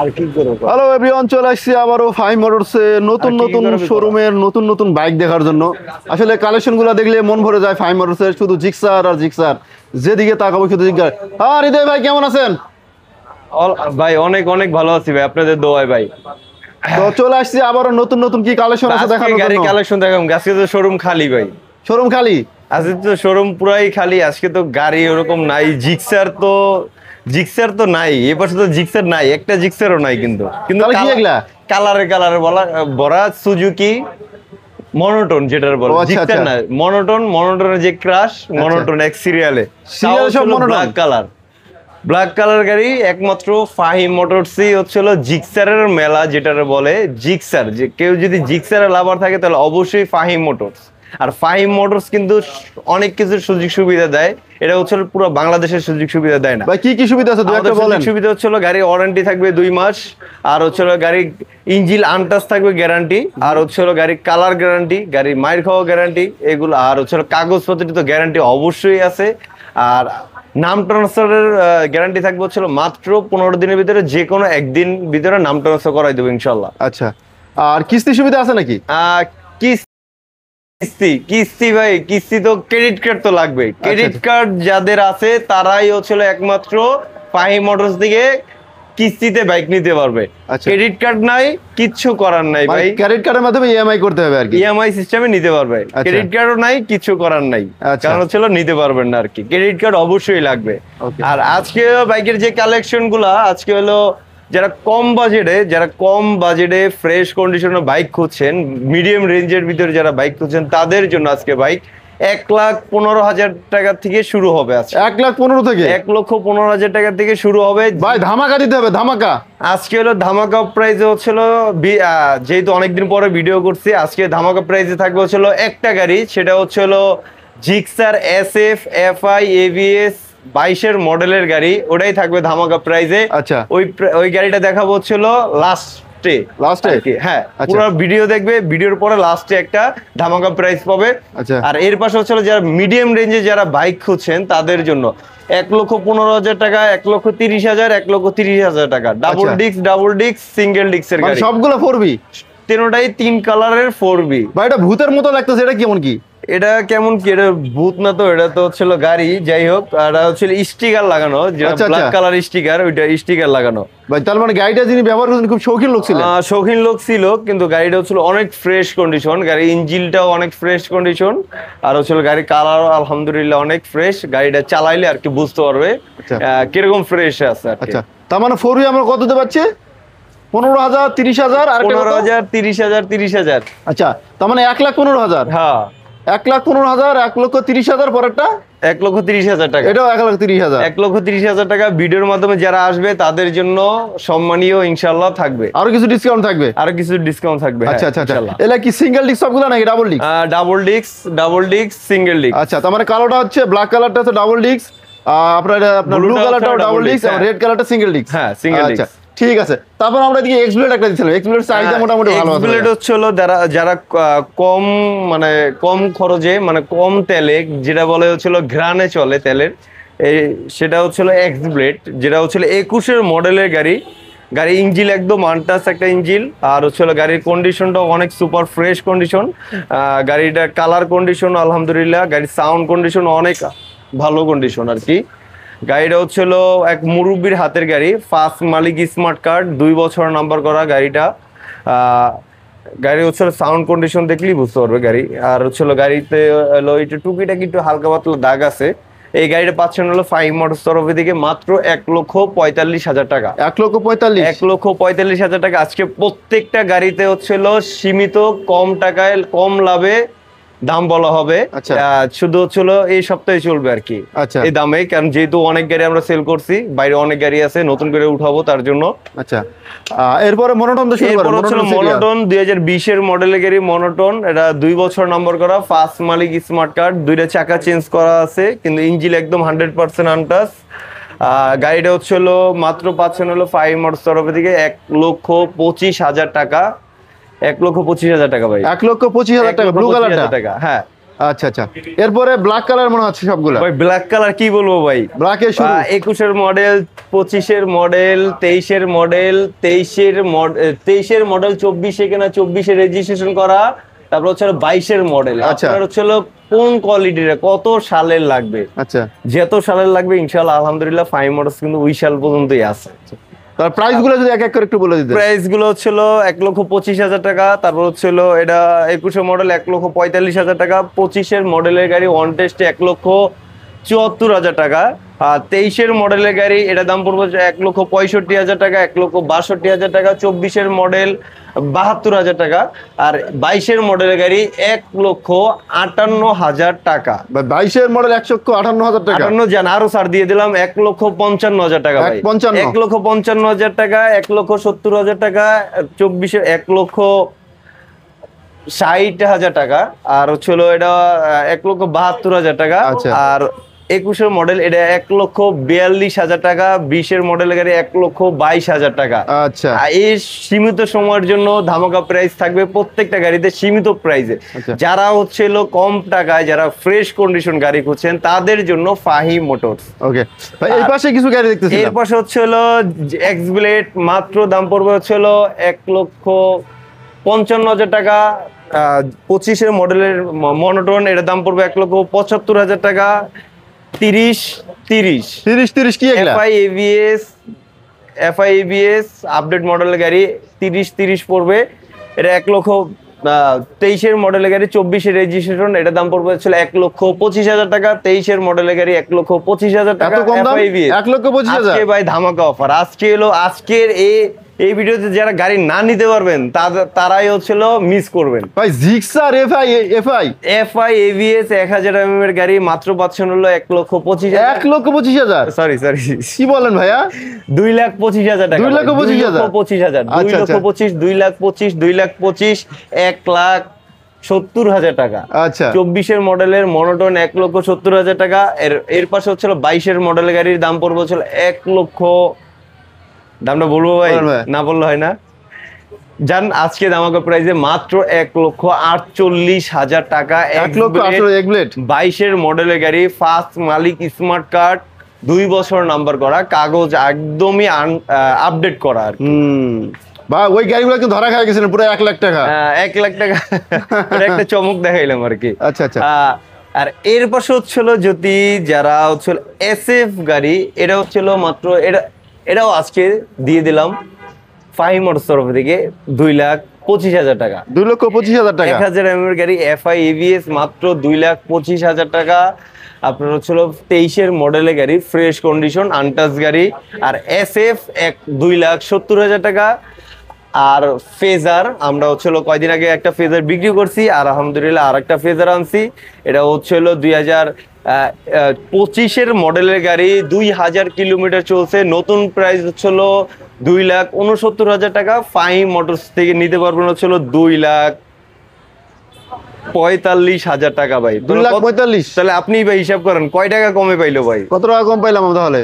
আর কি করব। Hello everyone, চলে আসছি আবারও ফাহিম মোটরসে নতুন নতুন শোরুমের নতুন নতুন বাইক দেখার জন্য। আসলে কালেকশনগুলো দেখলে মন ভরে যায় ফাহিম মোটরসের, শুধু জিক্সার আর জিক্সার, যেদিকে তাকাবো শুধু জিক্সার। হ্যাঁ হৃদয় ভাই, কেমন আছেন? ভাই অনেক অনেক ভালো আছি ভাই, আপনাদের দোয়ায় ভাই। তো চলে আসছি আবারও নতুন নতুন কি কালেকশন আছে দেখানোর গাড়ি জন্য। কালেকশন দেখাম, আজকে তো শোরুম খালি ভাই। শোরুম খালি? আজকে তো শোরুম পুরাই খালি, আজকে তো গাড়ি ওরকম নাই। জিক্সার তো নাই, এবার তো জিক্সার নাই, একটা জিক্সারও নাই। কিন্তু কি এগুলা? কালারে বলা ভরা সুজুকি মনোটন, যেটার বলে জিক্সার না, মনোটনের যে ক্রাশ, মনোটন এক সিরিয়ালে সব ব্ল্যাক কালার গাড়ি। একমাত্র ফাহিম মোটরসই হচ্ছিল জিক্সারের মেলা, যেটার বলে জিক্সার। যে কেউ যদি জিক্সারের লাভার থাকে তাহলে অবশ্যই ফাহিম মোটরস। আর ফাহিম মোটরস কিন্তু অনেক কিছু সুযোগ সুবিধা দেয়, এটা হচ্ছে পুরো বাংলাদেশের সুযোগ সুবিধা দেয় না। ভাই কি কি সুবিধা আছে দুই একটা বলেন। সুবিধা হচ্ছিল গাড়ির ওয়ারেন্টি থাকবে 2 মাস, আর হচ্ছিল গাড়ির ইঞ্জিন আনটাচ থাকবে গ্যারান্টি, আর হচ্ছিল গাড়ির কালার গ্যারান্টি, গাড়ির মাইর খাওয়া গ্যারান্টি এগুলো, আর হচ্ছিল কাগজপত্র তো গ্যারান্টি অবশ্যই আছে। আর নাম ট্রান্সফারের গ্যারান্টি থাকবে হচ্ছিল মাত্র 15 দিনের ভিতরে, যে কোনো একদিন ভিতরে নাম ট্রান্সফার করাই দেবো ইনশাল্লাহ। আচ্ছা, আর কিস্তি সুবিধা আছে নাকি? কিস্তি ভাই, কিস্তি তো ক্রেডিট কার্ড তো লাগবে। ক্রেডিট কার্ড যাদের আছে তারাই হচ্ছিল একমাত্র ফাহিম মোটরস থেকে কিস্তিতে বাইক নিতে পারবে। ক্রেডিট কার্ড নাই, কিচ্ছু করার নাই ভাই। ক্রেডিট কার্ডের মাধ্যমে ইএমআই করতে হবে আর কি, ইএমআই সিস্টেমে নিতে পারবে। ক্রেডিট কার্ডও নাই, কিছু করার নাই, কারণ হচ্ছিল নিতে পারবেন না আর কি। ক্রেডিট কার্ড অবশ্যই লাগবে। আর আজকে বাইকের যে কালেকশন গুলা, আজকে হলো যারা কম বাজেটে ফ্রেশ কন্ডিশনে বাইক খুঁজছেন, মিডিয়াম রেঞ্জের ভিতরে যারা বাইক খুঁজছেন, তাদের জন্য আজকে বাইক 1,15,000 টাকা থেকে শুরু হবে। আজকে 1,15,000 থেকে 1,15,000 টাকা থেকে শুরু হবে ভাই। ধামাকা দিতে হবে, ধামাকা। আজকে হলো ধামাকা প্রাইসে হচ্ছিল, যেহেতু অনেকদিন পরে ভিডিও করছি, আজকে ধামাকা প্রাইসে থাকবে হচ্ছিল একটা গাড়ি, সেটা হচ্ছিল জিক্সার SF FI ABS 22-এর মডেলের গাড়ি, ওটাই থাকবে ধামাকা প্রাইসে। আচ্ছা, ওই গাড়িটা দেখাবো হচ্ছিল লাস্টে হ্যাঁ, পুরো ভিডিও দেখবে, ভিডিওর পরে লাস্টে একটা ধামাকা প্রাইস পাবে। আর এর পাশে হচ্ছিল যারা মিডিয়াম রেঞ্জে যারা বাইক খুঁজছেন তাদের জন্য 1,15,000 টাকা, 1,30,000, 1,30,000 টাকা ডাবল ডিস্ক সিঙ্গেল ডিস্কের গাড়ি, সবগুলো 4B, তিনটাই 3 কালারের 4B। ভাই এটা ভূতের মতো লাগতেছে, এটা কেমন কি? এটা কেমন কি? এটা ভূত না তো, এটা তো হচ্ছিল গাড়ি। যাই হোক, এটা হচ্ছিল স্টিকার লাগানো, যেটা ব্ল্যাক কালার স্টিকার, ওইটা স্টিকার লাগানো ভাই। তার মানে গাড়িটা যিনি ব্যবহার করছেন খুব শৌখিন লোক ছিল। কিন্তু গাড়িটা হচ্ছিল অনেক ফ্রেশ কন্ডিশন, গাড়ির ইঞ্জিনটাও অনেক ফ্রেশ কন্ডিশন, আর হচ্ছিল গাড়ির কালার আলহামদুলিল্লাহ অনেক ফ্রেশ। গাড়িটা চালাইলে আর কি বুঝতে পারবে কিরকম ফ্রেশ আছে। আচ্ছা, তার মানে 4B আমরা কত দিতে পারছি? 15,000, 30,000, আর 15,000, 30,000, 30,000। আচ্ছা, তার মানে 1,15,000। হ্যাঁ, 1,15,000, 1,30,000, পরেরটা 1,30,000 টাকা। এটাও 1,30,000। 1,30,000 টাকা ভিডিওর মাধ্যমে যারা আসবে তাদের জন্য সম্মানীয় ইনশাআল্লাহ থাকবে। আরো কিছু ডিসকাউন্ট থাকবে। আচ্ছা, এটা কি সিঙ্গেল ডিস্ক সবগুলো নাকি double disc? Double disc single disc. আচ্ছা, তার মানে কালোটা হচ্ছে, ব্ল্যাক কালারটা হচ্ছে ডাবল ডিস্ক, আপনার ব্লু কালারটাও ডাবল ডিস্ক, আর রেড কালারটা সিঙ্গেল ডিস্ক। হ্যাঁ, সিঙ্গেল ডিস্ক। ঠিক আছে। তারপর আমরা এদিকে এক্সপ্লেড একটা দিছিলাম, এক্সপ্লেড চাহিদা মোটামুটি ভালো আছে। এক্সপ্লেড হচ্ছিল যারা কম খরচে, মানে কম তেলে, যেটা বলে হচ্ছিল ঘ্রাণে চলে তেলের, সেটা হচ্ছিল এক্সপ্লেড, যেটা হচ্ছিল 21-এর মডেলের গাড়ি। ইঞ্জিন একদম আনটাচ একটা ইঞ্জিন, আর হচ্ছিল গাড়ির কন্ডিশনটাও অনেক সুপার ফ্রেশ কন্ডিশন। গাড়িটার কালার কন্ডিশন আলহামদুলিল্লাহ, গাড়ির সাউন্ড কন্ডিশন অনেক ভালো কন্ডিশন আর কি। গাড়িটা হচ্ছিল এক মুরব্বীর হাতের গাড়ি, ফার্স্ট মালিক স্মার্ট কার্ড, 2 বছর নাম্বার করা গাড়িটা। গাড়ি হচ্ছিল সাউন্ড কন্ডিশন দেখলেই বুঝতে পারবে গাড়ি। আর হচ্ছিল গাড়িতে হলো একটু টুকিটাকি একটু হালকা পাতলা দাগ আছে। এই গাড়িটা পাচ্ছেন হলো ফাহিম মোটরস তরফে থেকে মাত্র 1,45,000 টাকা। 1,45,000 টাকা। আজকে প্রত্যেকটা গাড়িতে হচ্ছিল সীমিত কম টাকায় কম লাভে দাম বলা হবে। শুধু হচ্ছিল এই সপ্তাহে চলবে আর কি এই দামে, কারণ যেহেতু অনেক গাড়ি আমরা সেল করছি, বাইরে অনেক গাড়ি আছে, নতুন করে উঠাবো তার জন্য। আচ্ছা, এরপরে মনোটন 2020-এর মডেলের গাড়ি মনোটন, এটা 2 বছর নম্বর করা, ফার্স্ট মালিক স্মার্ট কার্ড, 2টা চাকা চেঞ্জ করা আছে, কিন্তু ইঞ্জিন একদম 100% আনটাচ। গাড়িটা হচ্ছিল মাত্র পাচ্ছেন হলো ফাহিম মোটরস তরফে থেকে 1,25,000 টাকা। 1,25,000 টাকা ভাই, 1,25,000 টাকা ব্লু কালারটা। হ্যাঁ, আচ্ছা আচ্ছা, এরপরে ব্ল্যাক কালার মনে হচ্ছে সবগুলো। ভাই ব্ল্যাক কালার কি বলবো ভাই, ব্ল্যাকে শুরু। 21-এর মডেল, 25-এর মডেল, 23-এর মডেল, 23-এর মডেল 24-এ কেনা, 24-এ রেজিস্ট্রেশন করা, তারপর হচ্ছে 22-এর মডেল। আচ্ছা। আপনার হচ্ছে কোন কোয়ালিটির কত সালের লাগবে, আচ্ছা, যত সালের লাগবে ইনশাআল্লাহ আলহামদুলিল্লাহ ফাইভ মোটরস কিন্তু ওই সাল পর্যন্তই আছে। তার প্রাইস গুলো যদি এক এক করে একটু বলে দিতেন। প্রাইস গুলো হচ্ছিল 1,25,000 টাকা, তারপর হচ্ছিল এটা 21-এর মডেল 1,45,000 টাকা, 25-এর মডেলের গাড়ি ওয়ান টেস্টে 1,74,000 টাকা, আর 23-এর মডেলের গাড়ি এটা দাম পড়বে 1,65,000 টাকা, 1,62,000 টাকা, 24-এর মডেল 72,000 টাকা, আর 22-এর মডেলের গাড়ি 1,58,000 টাকা। 22-এর মডেল 1,58,000 টাকা, 58 জান আরো ছাড় দিয়ে দিলাম 1,55,000 টাকা ভাই, 1,55,000 টাকা, 1,70,000 টাকা, 24-এর 1,60,000 টাকা, আর হচ্ছিল এটা 1,72,000 টাকা, আচ্ছা। আর 21-এর মডেল এটা 1,42,000 টাকা, 20-এর মডেলের গাড়ি 1,22,000 টাকা। আচ্ছা এই সীমিত সময়ের জন্য ধামাকা প্রাইস থাকবে প্রত্যেকটা গাড়িতে, সীমিত প্রাইসে। আচ্ছা। যারা হচ্ছে কম টাকায় যারা ফ্রেশ কন্ডিশন গাড়ি খুঁজছেন তাদের জন্য ফাহিম মোটরস। ওকে ভাই, এই পাশে কিছু গাড়ি দেখতেছি। এর পাশে হচ্ছে এক্স ব্লেড, মাত্র দাম পড়বে হচ্ছে 1,55,000 টাকা, 25-এর মডেলের মনোটন এটা দাম পড়বে 1,75,000 টাকা, 30 কি এগুলা? এফআই এবিএস আপডেট মডেলের গাড়ি 30 পড়বে, এটা 23-এর মডেলের গাড়ি 24-এর রেজিস্ট্রেশন, এটা দাম পড়বে হচ্ছে 1,25,000 টাকা, 23-এর মডেলের গাড়ি 1,25,000 টাকা। এত কম দাম? 1,25,000? আজকে ভাই ধামাকা অফার, আজকের এই ভিডিওতে যারা গাড়ি না নিতে পারবেন তারাই হচ্ছিল মিস করবেন ভাই। জিক্সার এফআই এবিএস 1000 এর গাড়ি মাত্র পাচ্ছেন হলো 1,25,000। 1,25,000? সরি কি বলেন ভাইয়া? 2,25,000 টাকা। 2,25,000? 2,25,000, 2,25,000, 2,25,000, 2,25,000, 1,70,000 টাকা। আচ্ছা। 24-এর মডেলের মনোটন 1,70,000 টাকা। এর পাশে হচ্ছিল 22-এর মডেলের গাড়ির দাম পড়বে হচ্ছিল 1 লক্ষ, দামটা বলবো ভাই? না বললে হয় না। জান আজকে ধামাকা প্রাইসে মাত্র 1,48,000 টাকা, 1,48,000 22-এর মডেলের গাড়ি, ফার্স্ট মালিক, স্মার্ট কার্ড, 2 বছর নাম্বার করা, কাগজ একদমই আপডেট করা আর কি। ভাই ওই গাড়িগুলো কিন্তু ধরা খায় গেছিলেন পুরো 1 লাখ টাকা। 1 লাখ টাকা একটা চমক দেখাইলাম আর কি। আচ্ছা আচ্ছা। আর এর পাশে হচ্ছিল যদি যারা হচ্ছিল এসএফ গাড়ি, এটা হচ্ছিল মাত্র এটাও আজকে দিয়ে দিলাম ফাহিম মোটরস তরফ থেকে 2,25,000 টাকা। 2,25,000 টাকা 1000 এর গাড়ি এফআই এবিএস মাত্র 2,25,000 টাকা। আপনার হচ্ছিল 23-এর মডেলের গাড়ি, ফ্রেশ কন্ডিশন, আনটাচ গাড়ি, আর এসএফ 2,70,000 টাকা। আর ফেজার আমরা হচ্ছিল কয়দিন আগে একটা ফেজার বিক্রি করছি, আর আলহামদুলিল্লাহ আর একটা ফেজার আনছি। এটা হচ্ছিল 2025-এর মডেলের গাড়ি, 2,000 কিলোমিটার চলছে, নতুন প্রাইস হচ্ছিল 2,69,000 টাকা। ফাহিম মোটরস থেকে নিতে পারবেন হচ্ছিল 2,45,000 টাকা ভাই। 2,45,000? তাহলে আপনি ভাই হিসাব করেন কয় টাকা কমে পাইলো ভাই? কত টাকা কম পাইলাম তাহলে?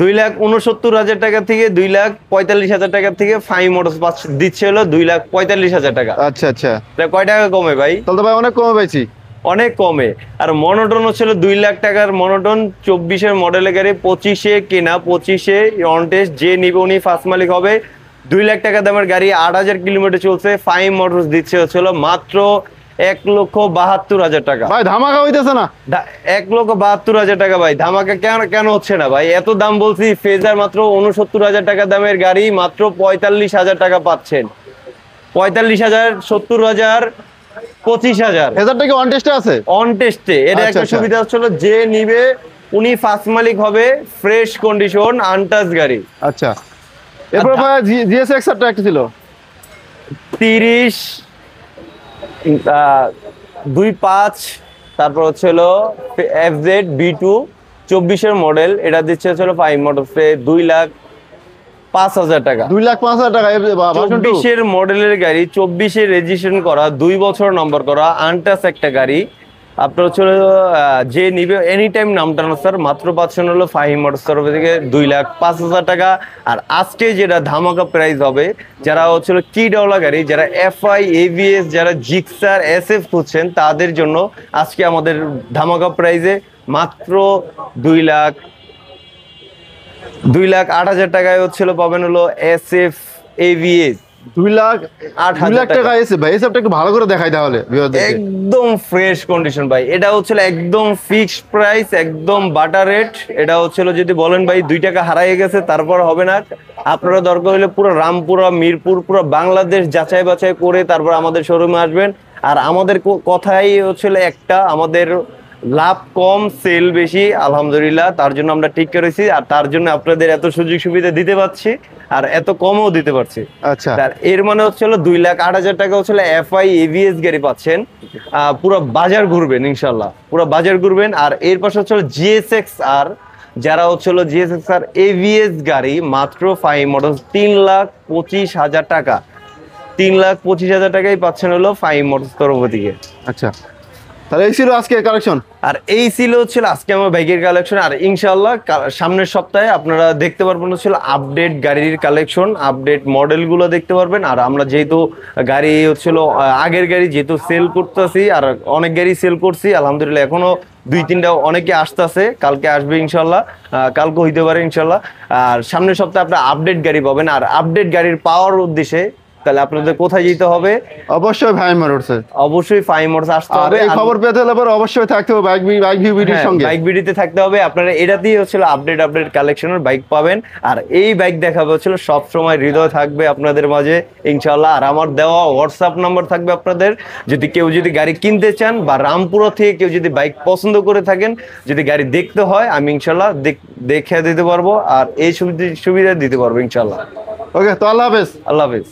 2,69,000 টাকা থেকে 2,45,000 টাকা থেকে ফাহিম মোটরস দিচ্ছে হলো 2,45,000 টাকা। আচ্ছা আচ্ছা, কয় টাকা কমে ভাই? তাহলে তো ভাই অনেক কমে পাইছি। অনেক কমে। আর মনোটন হচ্ছিল 2 লাখ টাকার মনোটন, 24-এর মডেলের গাড়ি, 25-এ কেনা, 25-এ অন টেস্ট, যে নিবে উনি ফার্স্ট মালিক হবে। 2 লাখ টাকা দামের গাড়ি, 8,000 কিলোমিটার চলছে, ফাহিম মোটরস দিচ্ছে হচ্ছিল মাত্র 1,72,000 টাকা। ভাই ধামাকা হইতেছে না? 1,72,000 টাকা ভাই। ধামাকা কেন হচ্ছে না ভাই? এত দাম বলছি। ফেজার মাত্র 69,000 টাকা দামের গাড়ি মাত্র 45,000 টাকা পাচ্ছেন। 45,000, 70,000, 25,000। ফেজারটা কি অন টেস্টে আছে? অন টেস্টে। এর একটা সুবিধা হচ্ছিল যে নিবে উনি ফার্স্ট মালিক হবে, ফ্রেশ কন্ডিশন, আনটাচ গাড়ি। আচ্ছা, এরপর ভাই জিএসএক্সআরটা একটা ছিল 30,25, তারপর হচ্ছিল এফজেড B2 24-এর মডেল, এটা দিচ্ছে হচ্ছিল ফাহিম মোটরসে 2,05,000 টাকা। 2,05,000 টাকা। 24-এর মডেলের গাড়ি, 24-এ রেজিস্ট্রেশন করা, 2 বছর নম্বর করা, আনটাচ একটা গাড়ি, আপনার হচ্ছে যে নিবে এনি টাইম নাম ট্রান্সফার মাত্র পাচ্ছেন হলো ফাহিম মোটরস তরফ থেকে 2,05,000 টাকা। আর আজকে যেটা ধামাকা প্রাইস হবে, যারা হচ্ছিল কি ডলা গাড়ি, যারা এফআই এভিএস, যারা জিক্সার এসএফ খুঁজছেন তাদের জন্য আজকে আমাদের ধামাকা প্রাইজে মাত্র 2,08,000 টাকায় হচ্ছিল পাবেন হলো এসএফ এভিএস। 2,08,000 টাকা এসে ভাই, এসবটা একটু ভালো করে দেখাই তাহলে ভিউয়ারদেরকে। একদম ফ্রেশ কন্ডিশন ভাই, এটা হচ্ছিল একদম ফিক্সড প্রাইস, একদম বাটার রেট। এটা হচ্ছিল যদি বলেন ভাই 2 টাকা হারাই গেছে তারপর হবে না, আপনারা দরকার হলে পুরো রামপুরা মিরপুর পুরো বাংলাদেশ যাচাই বাছাই করে তারপর আমাদের শোরুমে আসবেন। আর আমাদের কথাই হচ্ছিল একটা, আমাদের লাভ কম সেল বেশি, আলহামদুলিল্লাহ তার জন্য আমরা ঠিক করেছি। আর তার জন্য আপনাদের এত সুযোগ সুবিধা দিতে পারছি আর এত কমও দিতে পারছি। আচ্ছা, এর মানে হচ্ছিল 2,08,000 টাকা হচ্ছিল এফআই এভিএস গাড়ি পাচ্ছেন। পুরো বাজার ঘুরবেন ইনশাল্লাহ, পুরো বাজার ঘুরবেন। আর এর পাশে হচ্ছিল জিএসএক্স আর, যারা হচ্ছিল জিএসএক্স আর এভিএস গাড়ি মাত্র ফাহিম মোটরস 3,25,000 টাকা, 3,25,000 টাকাই পাচ্ছেন হলো ফাহিম মোটরস তরফ থেকে। আচ্ছা, তাহলে এই ছিল আজকে কালেকশন। আর এই ছিল হচ্ছে আজকে আমার বাইকের কালেকশন। আর ইনশাল্লাহ সামনের সপ্তাহে আপনারা দেখতে পারবেন হচ্ছিল আপডেট গাড়ির কালেকশন, আপডেট মডেলগুলো দেখতে পারবেন। আর আমরা যেহেতু গাড়ি হচ্ছিল আগের গাড়ি যেহেতু সেল করতেছি, আর অনেক গাড়ি সেল করছি আলহামদুলিল্লাহ, এখনো 2-3টা অনেকে আসতেছে, কালকে আসবে ইনশাল্লাহ, কালকে হইতে পারে ইনশাল্লাহ। আর সামনের সপ্তাহে আপনারা আপডেট গাড়ি পাবেন। আর আপডেট গাড়ির পাওয়ার উদ্দেশ্যে তাহলে আপনাদের কোথায় যেতে হবে? অবশ্যই ফাহিম মোটরসে, অবশ্যই ফাহিম মোটরস আসতে হবে। এই খবর পেতে হলে পরে অবশ্যই থাকতে হবে বাইক ভিউ ভিডিওর সঙ্গে, বাইক ভিডিওতে থাকতে হবে। আপনারা এটাতেই হচ্ছিল আপডেট কালেকশনের বাইক পাবেন। আর এই বাইক দেখাবে হচ্ছিল সব সময় হৃদয় থাকবে আপনাদের মাঝে ইনশাআল্লাহ। আর আমার দেওয়া হোয়াটসঅ্যাপ নাম্বার থাকবে আপনাদের, যদি কেউ যদি গাড়ি কিনতে চান বা রামপুরা থেকে কেউ যদি বাইক পছন্দ করে থাকেন, যদি গাড়ি দেখতে হয় আমি ইনশাআল্লাহ দেখে দিতে পারবো আর এই সুবিধা দিতে পারবো ইনশাআল্লাহ। ওকে, তো আল্লাহ হাফেজ। আল্লাহ হাফেজ।